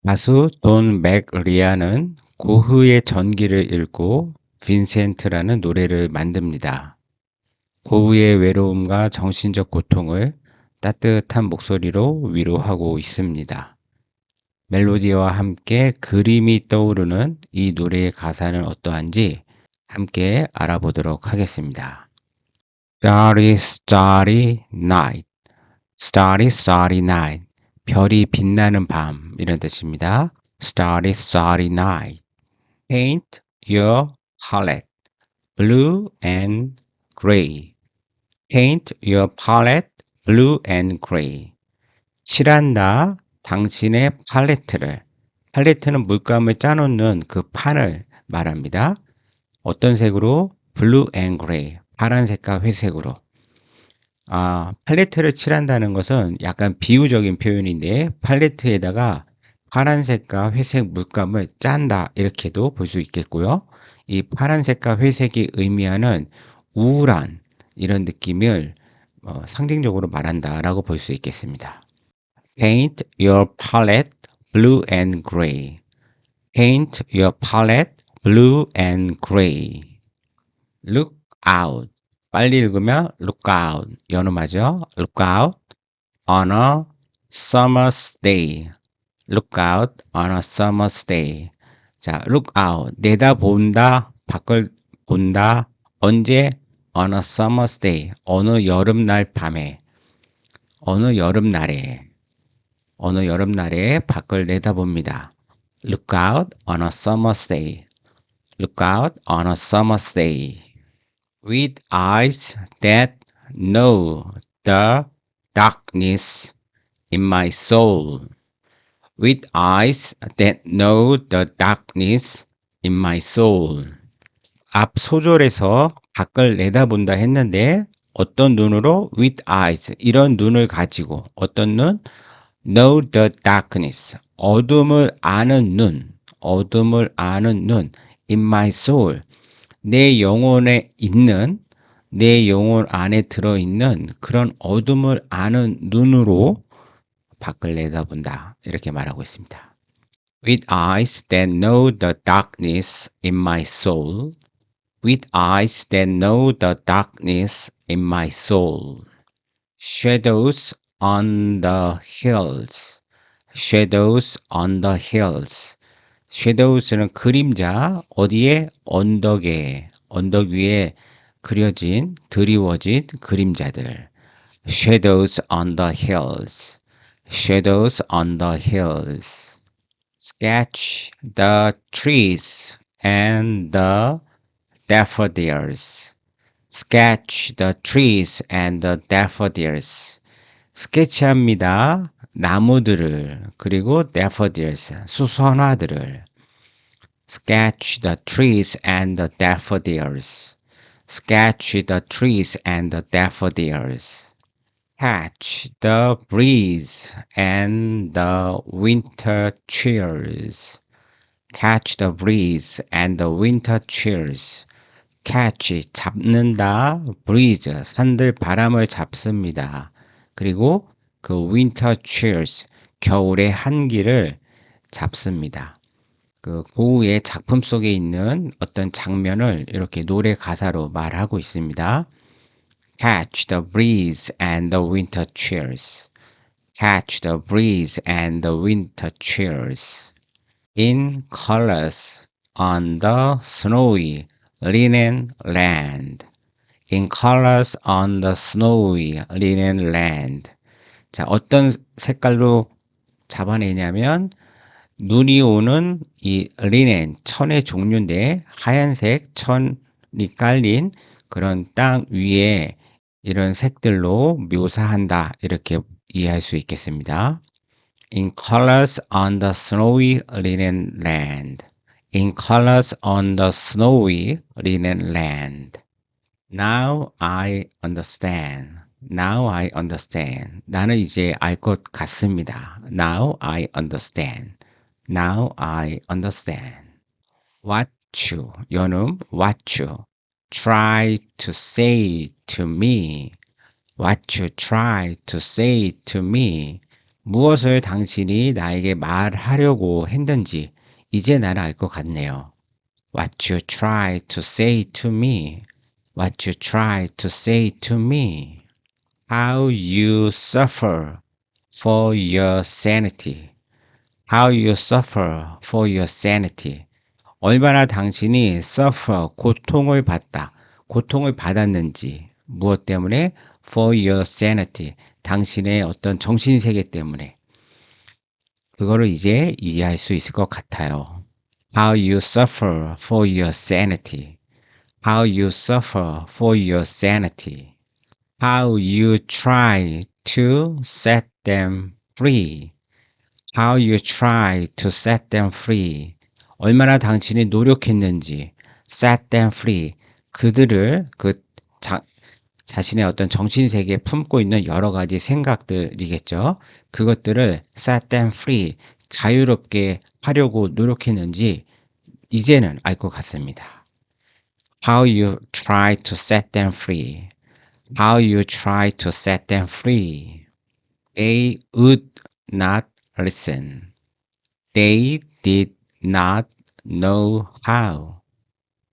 가수 돈 맥리아는 고흐의 전기를 읽고 빈센트라는 노래를 만듭니다. 고흐의 외로움과 정신적 고통을 따뜻한 목소리로 위로하고 있습니다. 멜로디와 함께 그림이 떠오르는 이 노래의 가사는 어떠한지 함께 알아보도록 하겠습니다. Starry, starry night. Starry, starry night. 별이 빛나는 밤 이런 뜻입니다. Starry, starry night. Paint your palette blue and gray. Paint your palette blue and gray. 칠한다. 당신의 팔레트를. 팔레트는 물감을 짜놓는 그 판을 말합니다. 어떤 색으로? blue and gray. 파란색과 회색으로. 팔레트를 칠한다는 것은 약간 비유적인 표현인데 팔레트에다가 파란색과 회색 물감을 짠다 이렇게도 볼 수 있겠고요. 이 파란색과 회색이 의미하는 우울한 이런 느낌을 상징적으로 말한다라고 볼 수 있겠습니다. Paint your palette blue and gray. Paint your palette blue and gray. Look out. 빨리 읽으면 look out. 연음하죠. Look out on a summer's day. Look out on a summer's day. 자, look out. 내다본다. 밖을 본다. 언제? On a summer's day. 어느 여름날 밤에. 어느 여름날에. 어느 여름날에 밖을 내다봅니다. Look out on a summer's day. Look out on a summer's day. With eyes that know the darkness in my soul. With eyes that know the darkness in my soul. 앞 소절에서 밖을 내다본다 했는데 어떤 눈으로? With eyes. 이런 눈을 가지고 어떤 눈? Know the darkness. 어둠을 아는 눈. 어둠을 아는 눈. In my soul. 내 영혼에 있는 내 영혼 안에 들어있는 그런 어둠을 아는 눈으로 밖을 내다본다. 이렇게 말하고 있습니다. With eyes that know the darkness in my soul. With eyes that know the darkness in my soul. Shadows on the hills. Shadows on the hills. Shadows는 그림자, 어디에? 언덕에, 언덕 위에 그려진, 드리워진 그림자들. Shadows on the hills. Shadows on the hills. Sketch the trees and the daffodils. Sketch the trees and the daffodils. 스케치합니다. 나무들을 그리고 daffodils 수선화들을. Sketch the trees and the daffodils. Sketch the trees and the daffodils. Catch the breeze and the winter chills. Catch the breeze and the winter chills. Catch 잡는다. breeze 산들 바람을 잡습니다. 그리고 그 winter chills 겨울의 한기를 잡습니다. 그 고흐의 작품 속에 있는 어떤 장면을 이렇게 노래 가사로 말하고 있습니다. Catch the breeze and the winter chills. Catch the breeze and the winter chills. In colors on the snowy linen land. In colors on the snowy linen land. 자, 어떤 색깔로 잡아내냐면 눈이 오는 이 리넨, 천의 종류인데 하얀색 천이 깔린 그런 땅 위에 이런 색들로 묘사한다. 이렇게 이해할 수 있겠습니다. In colors on the snowy linen land. In colors on the snowy linen land. Now I understand. Now I understand. 나는 이제 알 것 같습니다. Now I understand. Now I understand. What you, 연음, what you try to say to me. What you try to say to me. 무엇을 당신이 나에게 말하려고 했는지 이제 나는 알 것 같네요. What you try to say to me. What you try to say to me. How you suffer for your sanity. How you suffer for your sanity. 얼마나 당신이 suffer, 고통을 받다, 고통을 받았는지, 무엇 때문에? For your sanity, 당신의 어떤 정신세계 때문에. 그거를 이제 이해할 수 있을 것 같아요. How you suffer for your sanity. How you suffer for your sanity. How you try to set them free. How you try to set them free. 얼마나 당신이 노력했는지. set them free. 그들을 자신의 어떤 정신세계에 품고 있는 여러 가지 생각들이겠죠. 그것들을 set them free. 자유롭게 하려고 노력했는지 이제는 알 것 같습니다. How you try to set them free. How you try to set them free. They would not listen. They did not know how.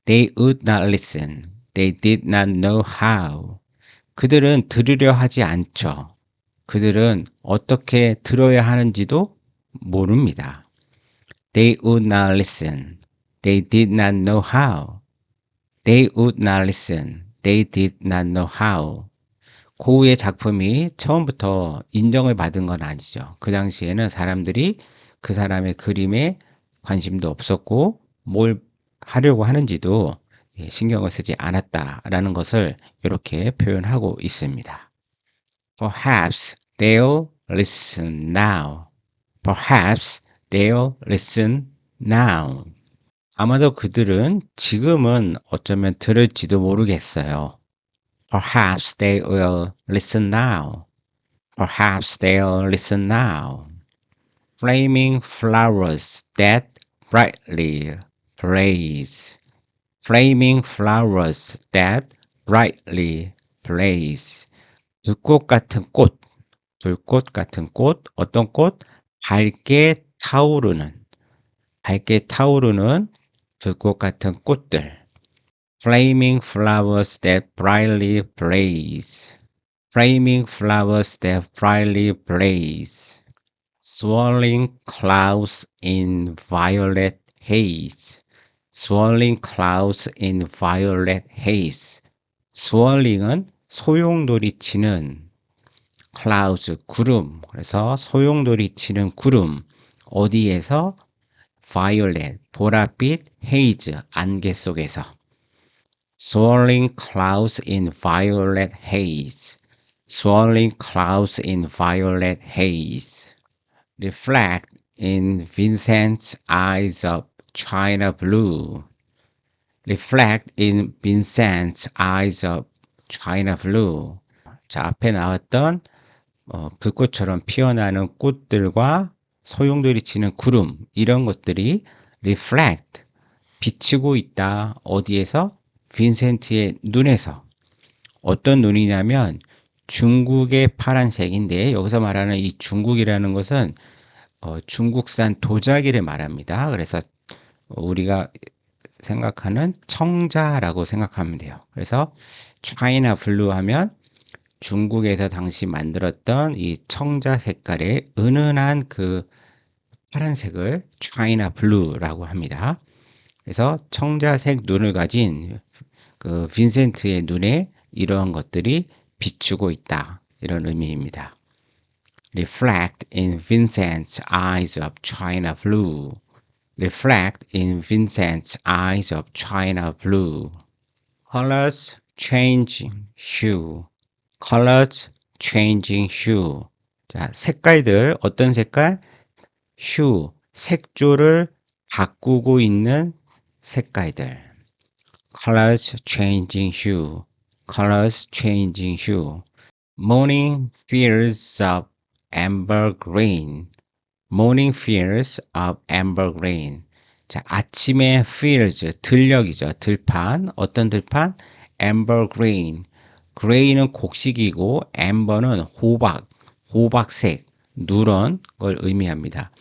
They would not listen. They did not know how. 그들은 들으려 하지 않죠. 그들은 어떻게 들어야 하는지도 모릅니다. They would not listen. They did not know how. They would not listen. They did not know how. 고우의 작품이 처음부터 인정을 받은 건 아니죠. 그 당시에는 사람들이 그 사람의 그림에 관심도 없었고 뭘 하려고 하는지도 신경을 쓰지 않았다라는 것을 이렇게 표현하고 있습니다. Perhaps they'll listen now. Perhaps they'll listen now. 아마도 그들은 지금은 어쩌면 들을지도 모르겠어요. Perhaps they will listen now. Perhaps they'll listen now. Flaming flowers that brightly blaze. Flaming flowers that brightly blaze. 불꽃 같은 꽃, 불꽃 같은 꽃, 어떤 꽃? 밝게 타오르는 불꽃 같은 꽃들. Flaming flowers that brightly blaze. Flaming flowers that brightly blaze. Swirling clouds in violet haze. Swirling clouds in violet haze. Swirling은 소용돌이 치는 clouds, 구름. 그래서 소용돌이 치는 구름. 어디에서? violet, 보랏빛, haze, 안개 속에서. Swirling clouds in violet haze. Swirling clouds in violet haze. Reflect in Vincent's eyes of china blue. Reflect in Vincent's eyes of china blue. 자, 앞에 나왔던 불꽃처럼 피어나는 꽃들과 소용돌이 치는 구름, 이런 것들이 reflect, 비치고 있다. 어디에서? 빈센트의 눈에서. 어떤 눈이냐면 중국의 파란색인데, 여기서 말하는 이 중국이라는 것은 중국산 도자기를 말합니다. 그래서 우리가 생각하는 청자라고 생각하면 돼요. 그래서 차이나 블루 하면 중국에서 당시 만들었던 이 청자 색깔의 은은한 그 파란색을 차이나 블루라고 합니다. 그래서 청자색 눈을 가진 그 빈센트의 눈에 이러한 것들이 비추고 있다. 이런 의미입니다. Reflect in Vincent's eyes of china blue. Reflect in Vincent's eyes of china blue. Colors changing hue. Colors changing hue. 자, 색깔들, 어떤 색깔? hue, 색조를 바꾸고 있는 색깔들. Colors changing hue. Colors changing hue. Morning fields of amber green. Morning fields of amber green. 자, 아침의 fields, 들녘이죠. 들판. 어떤 들판? amber green. gray는 곡식이고 amber는 호박색. 누런 걸 의미합니다.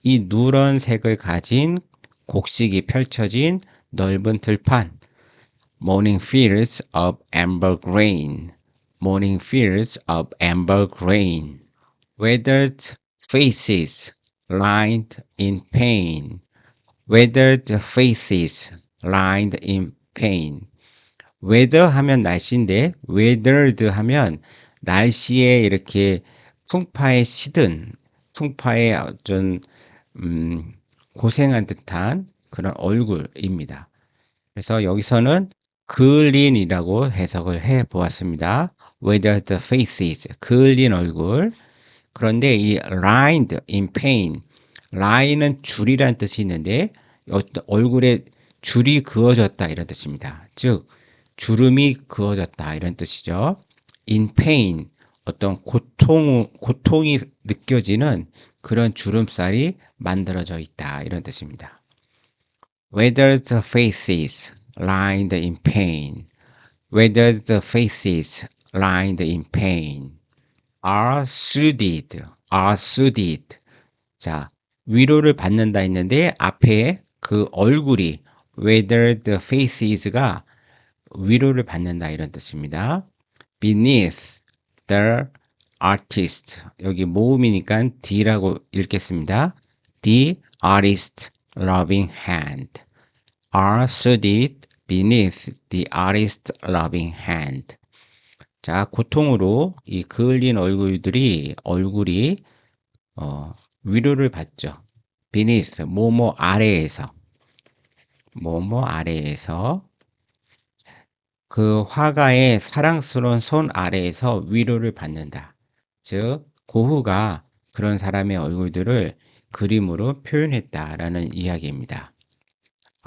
이 누런색을 가진 곡식이 펼쳐진 넓은 들판. Morning fields of amber grain. Morning fields of amber grain. Weathered faces lined in pain. Weathered faces lined in pain. weather 하면 날씨인데 weathered 하면 날씨에 이렇게 풍파에 시든 풍파에 어떤 고생한 듯한 그런 얼굴입니다. 그래서 여기서는 그을린이라고 해석을 해 보았습니다. weathered faces, 그을린 얼굴. 그런데 이 lined in pain, line은 줄이란 뜻이 있는데 얼굴에 줄이 그어졌다 이런 뜻입니다. 즉 주름이 그어졌다 이런 뜻이죠. in pain, 어떤 고통이 느껴지는 그런 주름살이 만들어져 있다 이런 뜻입니다. Weathered faces lined in pain. Weathered faces lined in pain. are soothed, are soothed. 자, 위로를 받는다 했는데 앞에 그 얼굴이 weathered faces가 위로를 받는다 이런 뜻입니다. beneath the artist. 여기 모음이니까 D라고 읽겠습니다. The artist loving hand. are soothed beneath the artist loving hand. 자, 고통으로 이 그을린 얼굴이 위로를 받죠. beneath, 뭐뭐 아래에서 그 화가의 사랑스러운 손 아래에서 위로를 받는다. 즉, 고흐가 그런 사람의 얼굴들을 그림으로 표현했다라는 이야기입니다.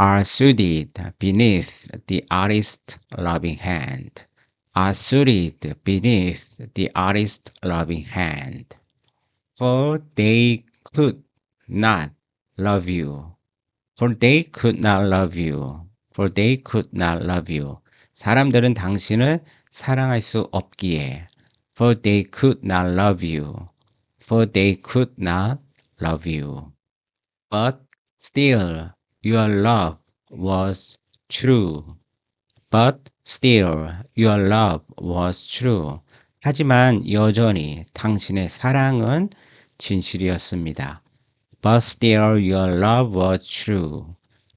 are soothed beneath the artist's loving hand. are soothed beneath the artist's loving hand. For they could not love you. For they could not love you. For they could not love you. 사람들은 당신을 사랑할 수 없기에. For they could not love you. For they could not love you. But still your love was true. But still your love was true. 하지만 여전히 당신의 사랑은 진실이었습니다. But still your love was true.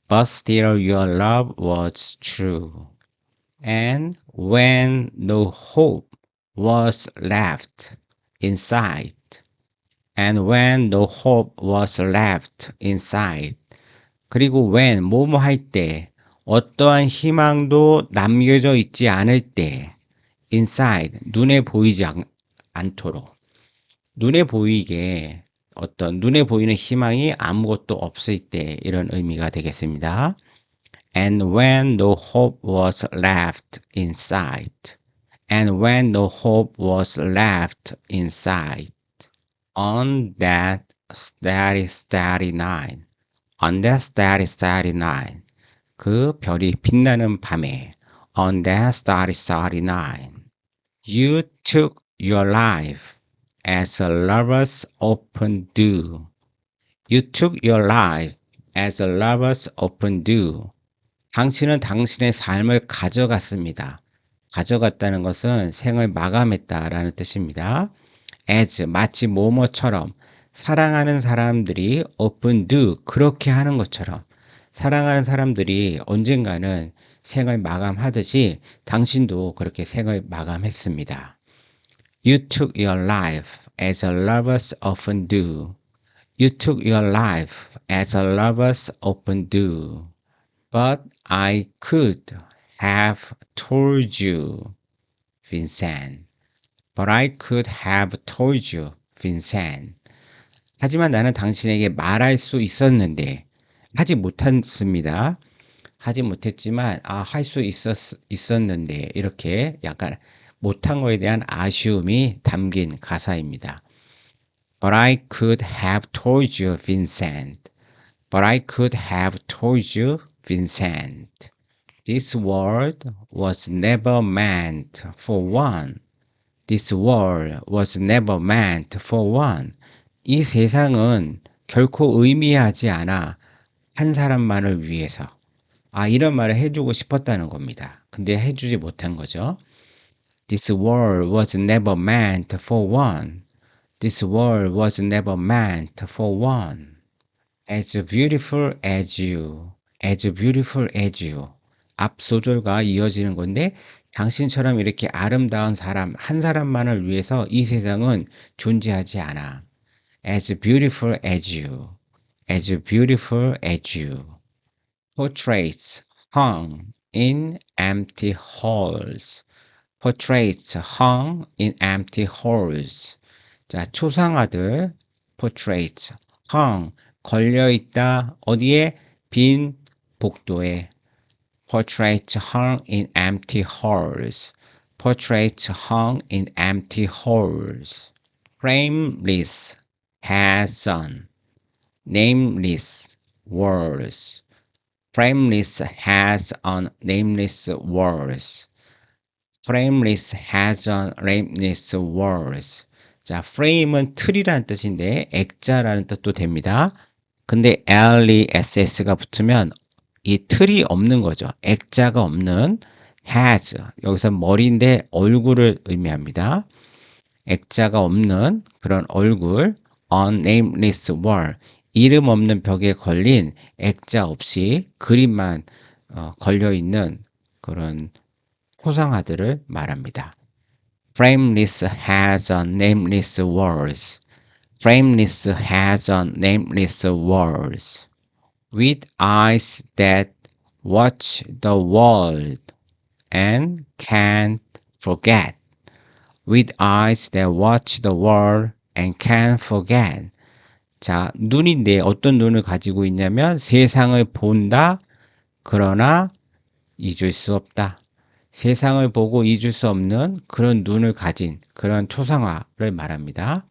But still your love was true. And when no hope was left inside, and when no hope was left inside, 그리고 when, 뭐뭐 할 때, 어떠한 희망도 남겨져 있지 않을 때, inside, 눈에 보이지 않도록, 눈에 보이게, 눈에 보이는 희망이 아무것도 없을 때, 이런 의미가 되겠습니다. And when no hope was left inside. And when no hope was left inside. On that starry night. On that starry night. 그 별이 빛나는 밤에. On that starry night. You took your life as a lover's open do. You took your life as a lover's open do. 당신은 당신의 삶을 가져갔습니다. 가져갔다는 것은 생을 마감했다라는 뜻입니다. as, 마치 뭐뭐처럼 사랑하는 사람들이 often do, 그렇게 하는 것처럼 사랑하는 사람들이 언젠가는 생을 마감하듯이 당신도 그렇게 생을 마감했습니다. You took your life as a lovers often do. You took your life as a lovers often do. But I could have told you, Vincent. But I could have told you, Vincent. 하지만 나는 당신에게 말할 수 있었는데, 하지 못했습니다. 하지 못했지만, 할 수 있었는데, 이렇게 약간 못한 거에 대한 아쉬움이 담긴 가사입니다. But I could have told you, Vincent. But I could have told you, Vincent. This world was never meant for one. This world was never meant for one. 이 세상은 결코 의미하지 않아 한 사람만을 위해서. 이런 말을 해주고 싶었다는 겁니다. 근데 해주지 못한 거죠. This world was never meant for one. This world was never meant for one. As beautiful as you. As beautiful as you. 앞 소절과 이어지는 건데 당신처럼 이렇게 아름다운 사람 한 사람만을 위해서 이 세상은 존재하지 않아. As beautiful as you. As beautiful as you. Portraits hung in empty halls. Portraits hung in empty halls. 자, 초상화들 portraits hung 걸려있다 어디에? 빈 복도에. Portraits hung in empty halls. Portraits hung in empty halls. Frameless has on nameless walls. Frameless has on nameless walls. Frameless has on nameless walls. 자, frame은 틀이라는 뜻인데 액자라는 뜻도 됩니다. 근데 less가 붙으면 이 틀이 없는 거죠. 액자가 없는 has. 여기서 머리인데 얼굴을 의미합니다. 액자가 없는 그런 얼굴 on nameless wall. 이름 없는 벽에 걸린 액자 없이 그림만 걸려 있는 그런 초상화들을 말합니다. Frameless has on nameless walls. Frameless has on nameless walls. With eyes that watch the world and can't forget. With eyes that watch the world and can't forget. 자, 눈인데 어떤 눈을 가지고 있냐면 세상을 본다. 그러나 잊을 수 없다. 세상을 보고 잊을 수 없는 그런 눈을 가진 그런 초상화를 말합니다.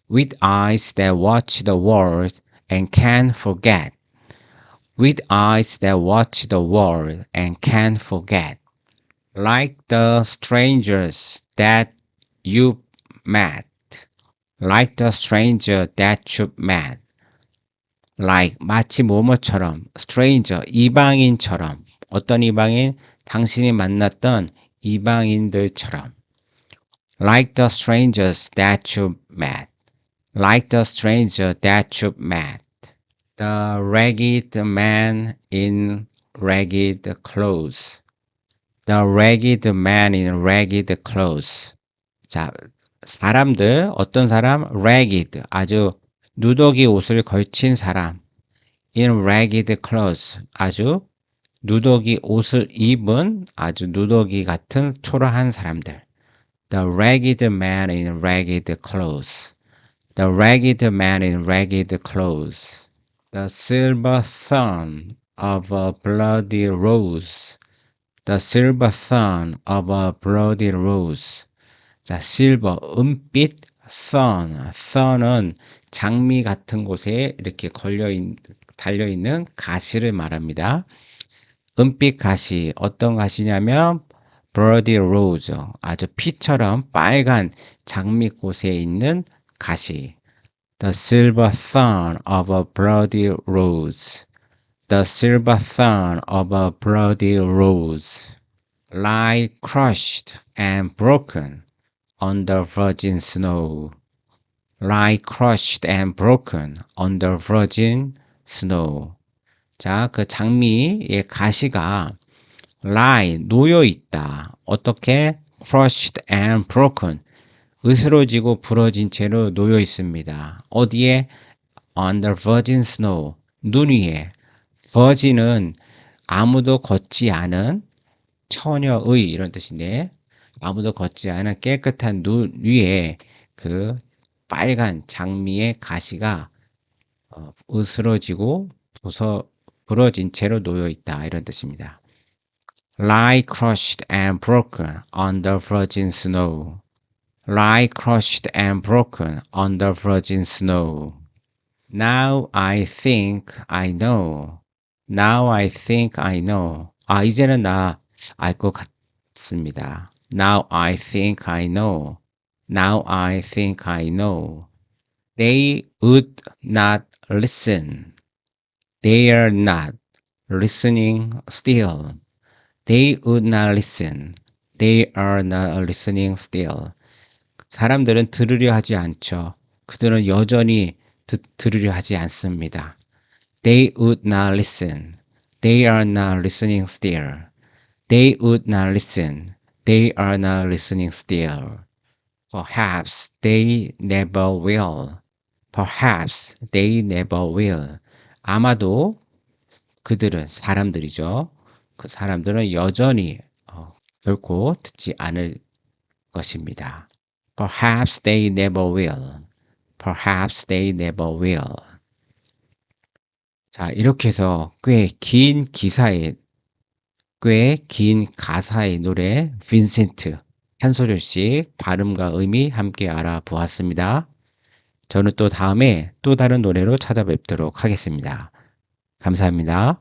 With eyes that watch the world and can't forget. With eyes that watch the world and can't forget. Like the strangers that you met. Like the stranger that you met. Like 마치 뭐뭐처럼 stranger 이방인처럼 어떤 이방인? 당신이 만났던 이방인들처럼. Like the strangers that you met. Like the stranger that you met. The ragged man in ragged clothes. The ragged man in ragged clothes. 자, 사람들, 어떤 사람? ragged, 아주 누더기 옷을 걸친 사람. in ragged clothes, 아주 누더기 옷을 입은 아주 누더기 같은 초라한 사람들. The ragged man in ragged clothes. The ragged man in ragged clothes. The silver thorn of a bloody rose. The silver thorn of a bloody rose. 자, silver, 은빛, thorn은 장미 같은 곳에 이렇게 달려있는 가시를 말합니다. 은빛 가시, 어떤 가시냐면 bloody rose, 아주 피처럼 빨간 장미꽃에 있는 가시. The silver thorn of a bloody rose. The silver thorn of a bloody rose. Lie crushed and broken on the virgin snow. Lie crushed and broken on the virgin snow. 자, 그 장미의 가시가 lie, 놓여 있다. 어떻게? crushed and broken. 으스러지고 부러진 채로 놓여 있습니다. 어디에? on the virgin snow. 눈 위에. virgin은 아무도 걷지 않은 처녀의 이런 뜻인데 아무도 걷지 않은 깨끗한 눈 위에 그 빨간 장미의 가시가 으스러지고 부러진 채로 놓여 있다 이런 뜻입니다. Lie crushed and broken on the virgin snow. Lie crushed and broken on the virgin snow. Now I think I know. Now I think I know. 이제는 나 알 것 같습니다. Now I think I know. Now I think I know. They would not listen. They are not listening still. They would not listen. They are not listening still. 사람들은 들으려 하지 않죠. 그들은 여전히 들으려 하지 않습니다. They would not listen. They are not listening still. They would not listen. They are not listening still. Perhaps they never will. Perhaps they never will. 아마도 그들은 사람들이죠. 그 사람들은 여전히 결코 듣지 않을 것입니다. Perhaps they never will. Perhaps they never will. 자, 이렇게 해서 꽤 긴 가사의 노래 빈센트 한 소절씩 발음과 의미 함께 알아보았습니다. 저는 또 다음에 또 다른 노래로 찾아뵙도록 하겠습니다. 감사합니다.